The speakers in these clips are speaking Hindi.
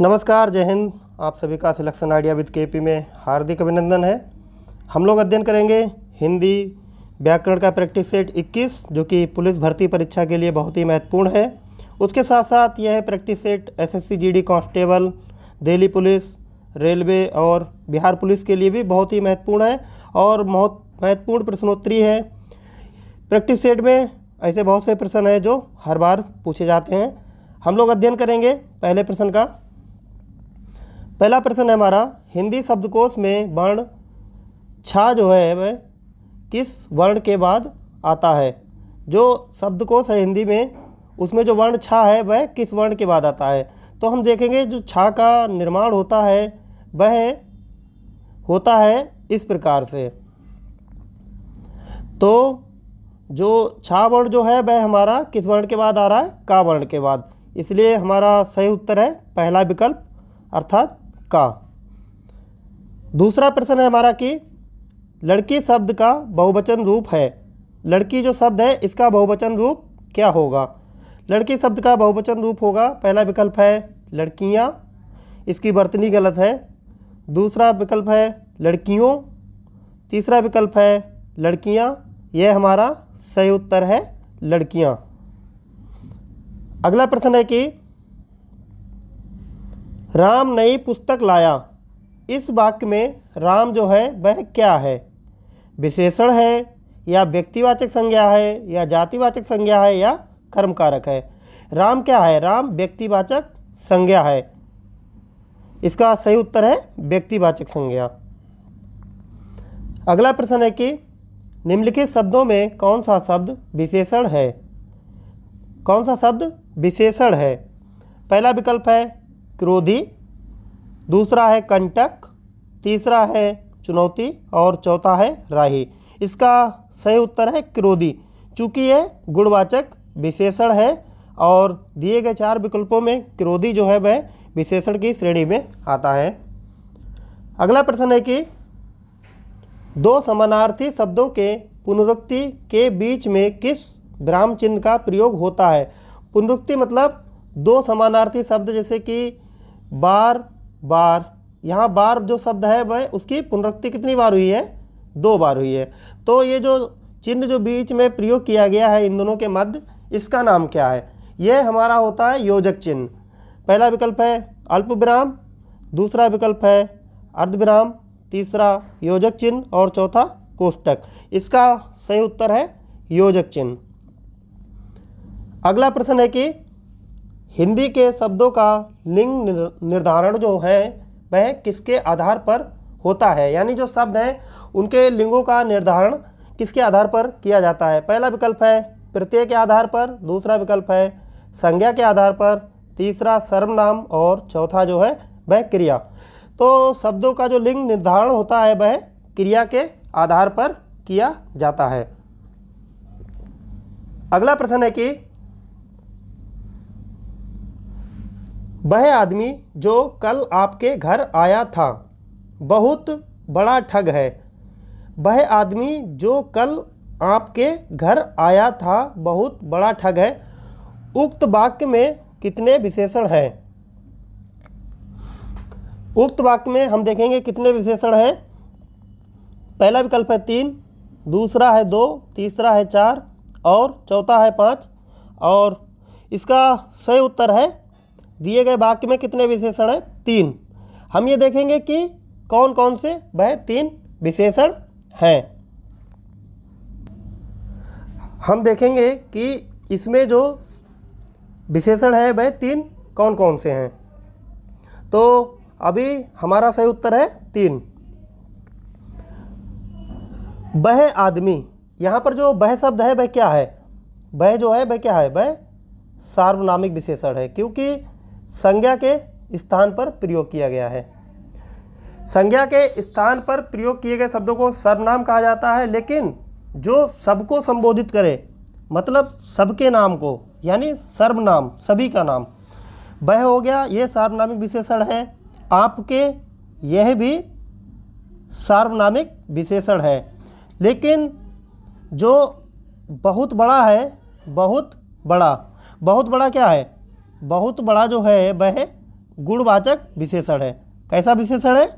नमस्कार, जय हिंद। आप सभी का सिलेक्शन आइडिया विद केपी में हार्दिक अभिनंदन है। हम लोग अध्ययन करेंगे हिंदी व्याकरण का प्रैक्टिस सेट 21, जो कि पुलिस भर्ती परीक्षा के लिए बहुत ही महत्वपूर्ण है। उसके साथ साथ यह practice set SSC GD constable, Delhi police, railway और बिहार पुलिस के लिए भी बहुत ही महत्वपूर्ण है और बहुत महत्वपूर्ण प्रश्नोत्तरी है। प्रैक्टिस सेट में ऐसे बहुत से प्रश्न हैं जो हर बार पूछे जाते हैं। हम लोग अध्ययन करेंगे पहले प्रश्न का। पहला प्रश्न है हमारा, हिंदी शब्दकोश में वर्ण छा जो है वह किस वर्ण के बाद आता है। जो शब्दकोश है हिंदी में, उसमें जो वर्ण छा है वह किस वर्ण के बाद आता है। तो हम देखेंगे जो छा का निर्माण होता है वह होता है इस प्रकार से। तो जो छा वर्ण जो है वह हमारा किस वर्ण के बाद आ रहा है, का वर्ण के बाद। इसलिए हमारा सही उत्तर है पहला विकल्प अर्थात का। दूसरा प्रश्न है हमारा कि लड़की शब्द का बहुवचन रूप है। लड़की जो शब्द है इसका बहुवचन रूप क्या होगा। लड़की शब्द का बहुवचन रूप होगा, पहला विकल्प है लड़कियां, इसकी वर्तनी गलत है। दूसरा विकल्प है लड़कियों, तीसरा विकल्प है लड़कियां, यह हमारा सही उत्तर है लड़कियां। अगला प्रश्न है कि राम नई पुस्तक लाया। इस वाक्य में राम जो है वह क्या है, विशेषण है या व्यक्तिवाचक संज्ञा है या जातिवाचक संज्ञा है या कर्मकारक है। राम क्या है, राम व्यक्तिवाचक संज्ञा है। इसका सही उत्तर है व्यक्तिवाचक संज्ञा। अगला प्रश्न है कि निम्नलिखित शब्दों में कौन सा शब्द विशेषण है। कौन सा शब्द विशेषण है। पहला विकल्प है क्रोधी, दूसरा है कंटक, तीसरा है चुनौती और चौथा है राही। इसका सही उत्तर है क्रोधी, चूँकि यह गुणवाचक विशेषण है और दिए गए चार विकल्पों में क्रोधी जो है वह विशेषण की श्रेणी में आता है। अगला प्रश्न है कि दो समानार्थी शब्दों के पुनरुक्ति के बीच में किस विराम चिन्ह का प्रयोग होता है। पुनरुक्ति मतलब दो समानार्थी शब्द, जैसे कि बार बार। यहाँ बार जो शब्द है वह उसकी पुनरुक्ति कितनी बार हुई है, 2 बार हुई है। तो ये जो चिन्ह जो बीच में प्रयोग किया गया है इन दोनों के मध्य, इसका नाम क्या है। यह हमारा होता है योजक चिन्ह। पहला विकल्प है अल्प विराम, दूसरा विकल्प है अर्धविराम, तीसरा योजक चिन्ह और चौथा कोष्टक। इसका सही उत्तर है योजक चिन्ह। अगला प्रश्न है कि हिंदी के शब्दों का लिंग निर्धारण जो है वह किसके आधार पर होता है। यानी जो शब्द हैं उनके लिंगों का निर्धारण किसके आधार पर किया जाता है। पहला विकल्प है प्रत्यय के आधार पर, दूसरा विकल्प है संज्ञा के आधार पर, तीसरा सर्वनाम और चौथा जो है वह क्रिया। तो शब्दों का जो लिंग निर्धारण होता है वह क्रिया के आधार पर किया जाता है। अगला प्रश्न है कि वह आदमी जो कल आपके घर आया था बहुत बड़ा ठग है। वह आदमी जो कल आपके घर आया था बहुत बड़ा ठग है। उक्त वाक्य में कितने विशेषण हैं। उक्त वाक्य में हम देखेंगे कितने विशेषण हैं। पहला विकल्प है 3, दूसरा है 2, तीसरा है 4 और चौथा है 5। और इसका सही उत्तर है दिए गए वाक्य में कितने विशेषण हैं, 3। हम ये देखेंगे कि कौन कौन से वह 3 विशेषण हैं। हम देखेंगे कि इसमें जो विशेषण है वह 3 कौन कौन से हैं। तो अभी हमारा सही उत्तर है 3। वह आदमी, यहाँ पर जो वह शब्द है वह क्या है, वह जो है वह क्या है, वह सार्वनामिक विशेषण है, क्योंकि संज्ञा के स्थान पर प्रयोग किया गया है। संज्ञा के स्थान पर प्रयोग किए गए शब्दों को सर्वनाम कहा जाता है, लेकिन जो सबको संबोधित करे, मतलब सबके नाम को, यानी सर्वनाम, सभी का नाम, वह हो गया, ये सार्वनामिक विशेषण है। आपके, यह भी सार्वनामिक विशेषण है। लेकिन जो बहुत बड़ा है, बहुत बड़ा क्या है, बहुत बड़ा जो है वह गुणवाचक विशेषण है। कैसा विशेषण है?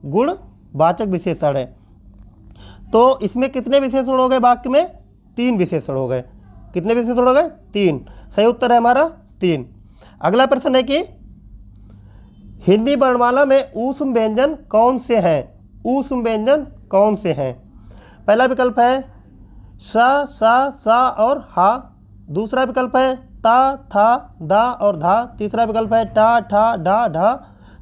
गुणवाचक विशेषण है। तो इसमें कितने विशेषण हो गए वाक्य में? 3 विशेषण हो गए। कितने विशेषण हो गए? 3। सही उत्तर है हमारा 3। अगला प्रश्न है कि हिंदी वर्णमाला में ऊष्म व्यंजन कौन से हैं? ऊष्म व्यंजन कौन से हैं? पहला विकल्प है सा, सा और हा। दूसरा विकल्प है ता, था, दा और धा। तीसरा विकल्प है टा, ठा, डा, ढा।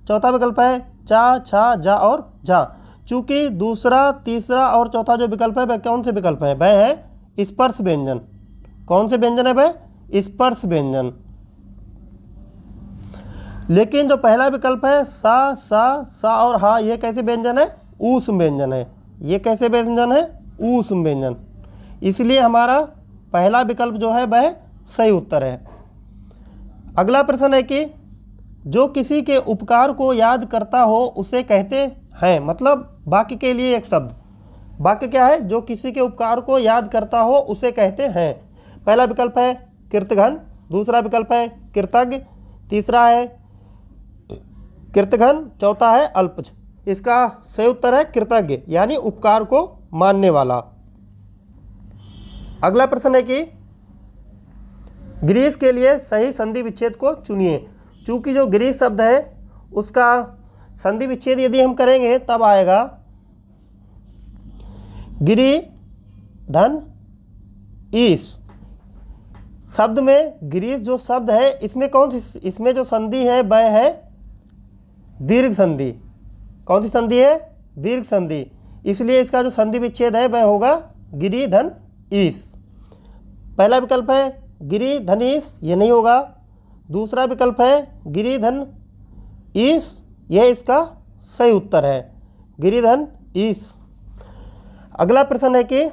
चौथा विकल्प है चा, छा, जा और झा। चूंकि दूसरा, तीसरा और चौथा जो विकल्प है वह कौन से विकल्प है? वह है स्पर्श व्यंजन। कौन से व्यंजन है वह? स्पर्श व्यंजन। लेकिन जो पहला विकल्प है सा और हा, ये कैसे व्यंजन है? ऊष्म व्यंजन है। ये कैसे व्यंजन है? ऊष्म व्यंजन। इसलिए हमारा पहला विकल्प जो है वह सही उत्तर है। अगला प्रश्न है कि जो किसी के उपकार को याद करता हो उसे कहते हैं। मतलब वाक्य के लिए एक शब्द। वाक्य क्या है? जो किसी के उपकार को याद करता हो उसे कहते हैं। पहला विकल्प है कृतघ्न। दूसरा विकल्प है कृतज्ञ। तीसरा है कृतघ्न। चौथा है अल्पज। इसका सही उत्तर है कृतज्ञ, यानी उपकार को मानने वाला। अगला प्रश्न है कि ग्रीस के लिए सही संधि विच्छेद को चुनिए। चूंकि जो ग्रीस शब्द है उसका संधि विच्छेद यदि हम करेंगे तब आएगा गिरी धन ईस। शब्द में ग्रीस जो शब्द है इसमें इसमें जो संधि है वह है दीर्घ संधि। कौन सी संधि है? दीर्घ संधि। इसलिए इसका जो संधि विच्छेद है वह होगा गिरी धन ईस। पहला विकल्प है गिरी धन ईस, ये नहीं होगा। दूसरा विकल्प है गिरी धन ईस, यह इसका सही उत्तर है, गिरी धन ईस। अगला प्रश्न है कि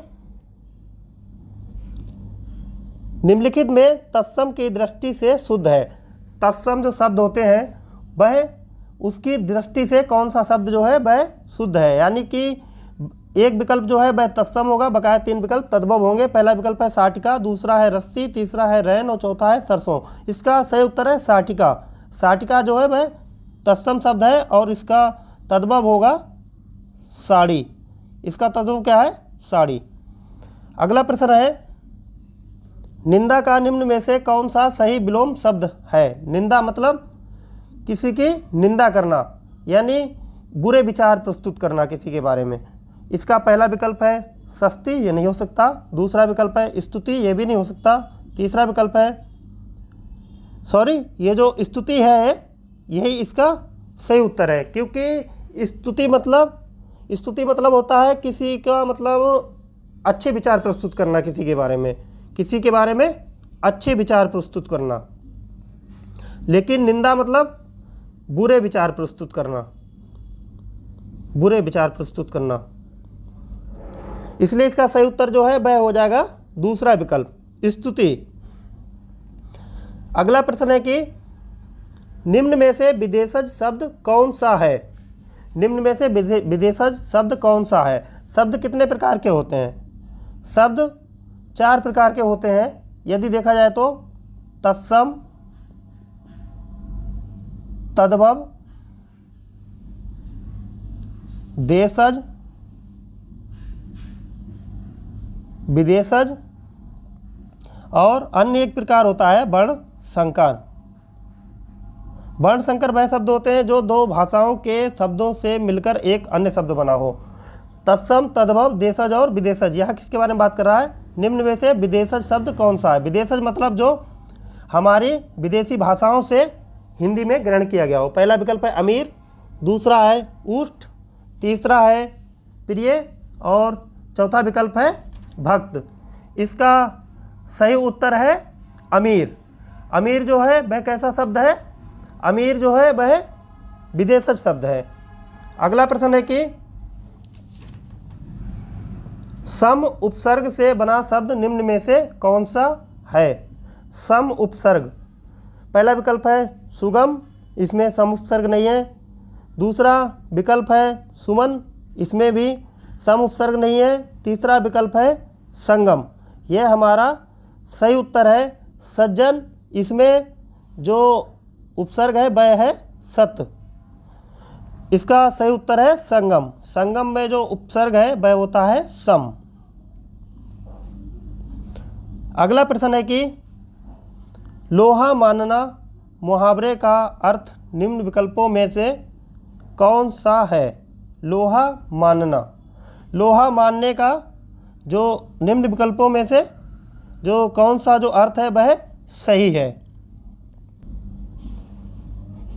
निम्नलिखित में तत्सम की दृष्टि से शुद्ध है। तत्सम जो शब्द होते हैं वह उसकी दृष्टि से कौन सा शब्द जो है वह शुद्ध है। यानी कि एक विकल्प जो है वह तत्सम होगा, बकाया 3 विकल्प तद्भव होंगे। पहला विकल्प है साटिका, दूसरा है रस्सी, तीसरा है रैन और चौथा है सरसों। इसका सही उत्तर है साटिका। साटिका जो है वह तत्सम शब्द है और इसका तद्भव होगा साड़ी। इसका तद्भव क्या है? साड़ी। अगला प्रश्न है निंदा का निम्न में से कौन सा सही विलोम शब्द है। निंदा मतलब किसी की निंदा करना, यानी बुरे विचार प्रस्तुत करना किसी के बारे में। इसका पहला विकल्प है सस्ती, ये नहीं हो सकता। दूसरा विकल्प है स्तुति, ये भी नहीं हो सकता। तीसरा विकल्प है ये जो स्तुति है यही इसका सही उत्तर है, क्योंकि स्तुति मतलब होता है किसी का मतलब अच्छे विचार प्रस्तुत करना किसी के बारे में, किसी के बारे में अच्छे विचार प्रस्तुत करना। लेकिन निंदा मतलब बुरे विचार प्रस्तुत करना, बुरे विचार प्रस्तुत करना। इसलिए इसका सही उत्तर जो है वह हो जाएगा दूसरा विकल्प, स्तुति। अगला प्रश्न है कि निम्न में से विदेशज शब्द कौन सा है। निम्न में से विदेशज शब्द कौन सा है। शब्द कितने प्रकार के होते हैं? शब्द 4 प्रकार के होते हैं। यदि देखा जाए तो तत्सम, तद्भव, देशज, विदेशज और अन्य एक प्रकार होता है वर्ण संकर। वर्ण संकर वह शब्द होते हैं जो 2 भाषाओं के शब्दों से मिलकर एक अन्य शब्द बना हो। तत्सम, तद्भव, देशज और विदेशज। यहाँ किसके बारे में बात कर रहा है? निम्न में से विदेशज शब्द कौन सा है। विदेशज मतलब जो हमारी विदेशी भाषाओं से हिंदी में ग्रहण किया गया हो। पहला विकल्प है अमीर, दूसरा है उष्ट, तीसरा है प्रिय और चौथा विकल्प है भक्त। इसका सही उत्तर है अमीर। अमीर जो है वह कैसा शब्द है? अमीर जो है वह विदेशज शब्द है। अगला प्रश्न है कि सम उपसर्ग से बना शब्द निम्न में से कौन सा है। सम उपसर्ग, पहला विकल्प है सुगम, इसमें सम उपसर्ग नहीं है। दूसरा विकल्प है सुमन, इसमें भी सम उपसर्ग नहीं है। तीसरा विकल्प है संगम, यह हमारा सही उत्तर है सज्जन। इसमें जो उपसर्ग है वह है सत। इसका सही उत्तर है संगम। संगम में जो उपसर्ग है वह होता है सम। अगला प्रश्न है कि लोहा मानना मुहावरे का अर्थ निम्न विकल्पों में से कौन सा है? लोहा मानना, लोहा मानने का जो निम्न विकल्पों में से जो कौन सा जो अर्थ है वह सही है?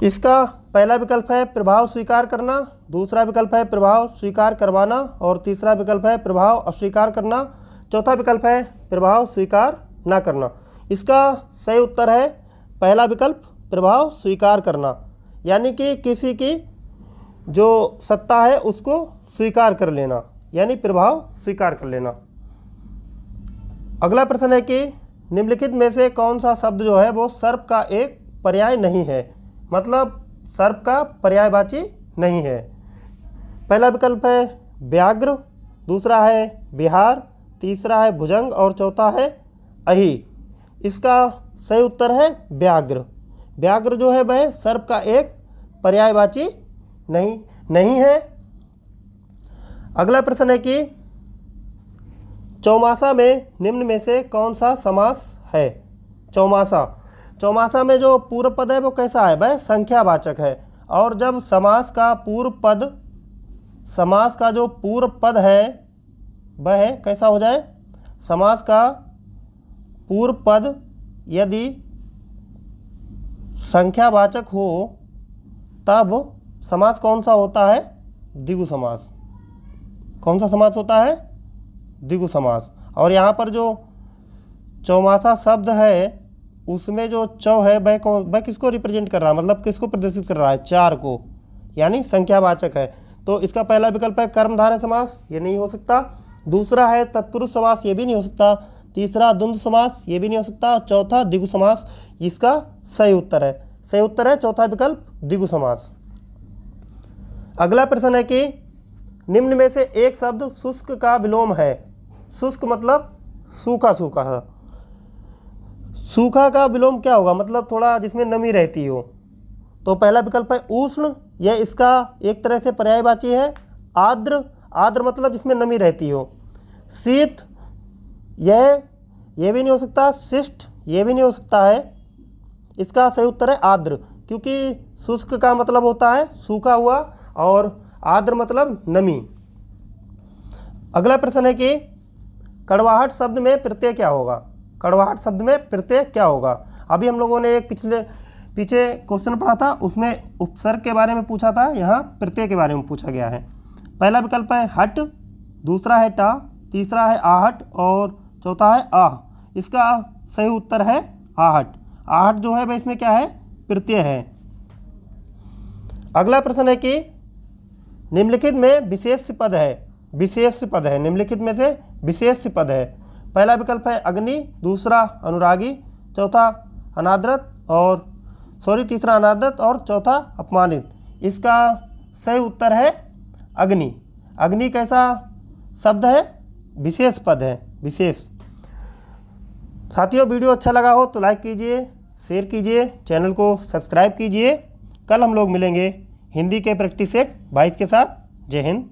इसका पहला विकल्प है प्रभाव स्वीकार करना, दूसरा विकल्प है प्रभाव स्वीकार करवाना और तीसरा विकल्प है प्रभाव अस्वीकार करना, चौथा विकल्प है प्रभाव स्वीकार न करना। इसका सही उत्तर है पहला विकल्प प्रभाव स्वीकार करना, यानी कि किसी की जो सत्ता है उसको स्वीकार कर लेना, यानी प्रभाव स्वीकार कर लेना। अगला प्रश्न है कि निम्नलिखित में से कौन सा शब्द जो है वो सर्प का एक पर्याय नहीं है? मतलब सर्प का पर्यायवाची नहीं है। पहला विकल्प है व्याघ्र, दूसरा है बिहार, तीसरा है भुजंग और चौथा है अहि। इसका सही उत्तर है व्याघ्र। व्याघ्र जो है वह सर्प का एक पर्यायवाची नहीं है। अगला प्रश्न है कि चौमासा में निम्न में से कौन सा समास है? चौमासा, चौमासा में जो पूर्व पद है वो कैसा है? वह संख्यावाचक है। और जब समास का जो पूर्व पद है वह कैसा हो जाए? समास का पूर्व पद यदि संख्यावाचक हो तब समास कौन सा होता है? द्विगु समास। कौन सा समास होता है? द्विगु समास। और यहाँ पर जो चौमासा शब्द है उसमें जो चौ है वह किसको रिप्रेजेंट कर रहा है? मतलब किसको प्रदर्शित कर रहा है? चार को, यानी संख्यावाचक है। तो इसका पहला विकल्प है कर्मधारय समास, ये नहीं हो सकता। दूसरा है तत्पुरुष समास, ये भी नहीं हो सकता। तीसरा द्वंद्व समास, ये भी नहीं हो सकता। और चौथा द्विगु समास, इसका सही उत्तर है। सही उत्तर है चौथा विकल्प द्विगु समास। अगला प्रश्न है कि निम्न में से एक शब्द शुष्क का विलोम है। शुष्क मतलब सूखा सूखा सा। सूखा का विलोम क्या होगा? मतलब थोड़ा जिसमें नमी रहती हो। तो पहला विकल्प है उष्ण, यह इसका एक तरह से पर्यायवाची है। आर्द्र, आर्द्र मतलब जिसमें नमी रहती हो। शीत, यह भी नहीं हो सकता। शिष्ट, यह भी नहीं हो सकता है। इसका सही उत्तर है आर्द्र, क्योंकि शुष्क का मतलब होता है सूखा हुआ और आर्द्र मतलब नमी। अगला प्रश्न है कि कड़वाहट शब्द में प्रत्यय क्या होगा? कड़वाहट शब्द में प्रत्यय क्या होगा? अभी हम लोगों ने एक पीछे क्वेश्चन पढ़ा था, उसमें उपसर्ग के बारे में पूछा था, यहाँ प्रत्यय के बारे में पूछा गया है। पहला विकल्प है हट, दूसरा है टा, तीसरा है आहट और चौथा है आह। इसका सही उत्तर है आहट। आहट जो है वह इसमें क्या है? प्रत्यय है। अगला प्रश्न है कि निम्नलिखित में विशेष पद है। विशेष पद है, निम्नलिखित में से विशेष पद है। पहला विकल्प है अग्नि, दूसरा अनुरागी, चौथा अनादृत तीसरा अनादृत और चौथा अपमानित। इसका सही उत्तर है अग्नि। अग्नि कैसा शब्द है? विशेष पद है, विशेष। साथियों, वीडियो अच्छा लगा हो तो लाइक कीजिए, शेयर कीजिए, चैनल को सब्सक्राइब कीजिए। कल हम लोग मिलेंगे हिंदी के प्रैक्टिस सेट 22 के साथ। जय हिंद।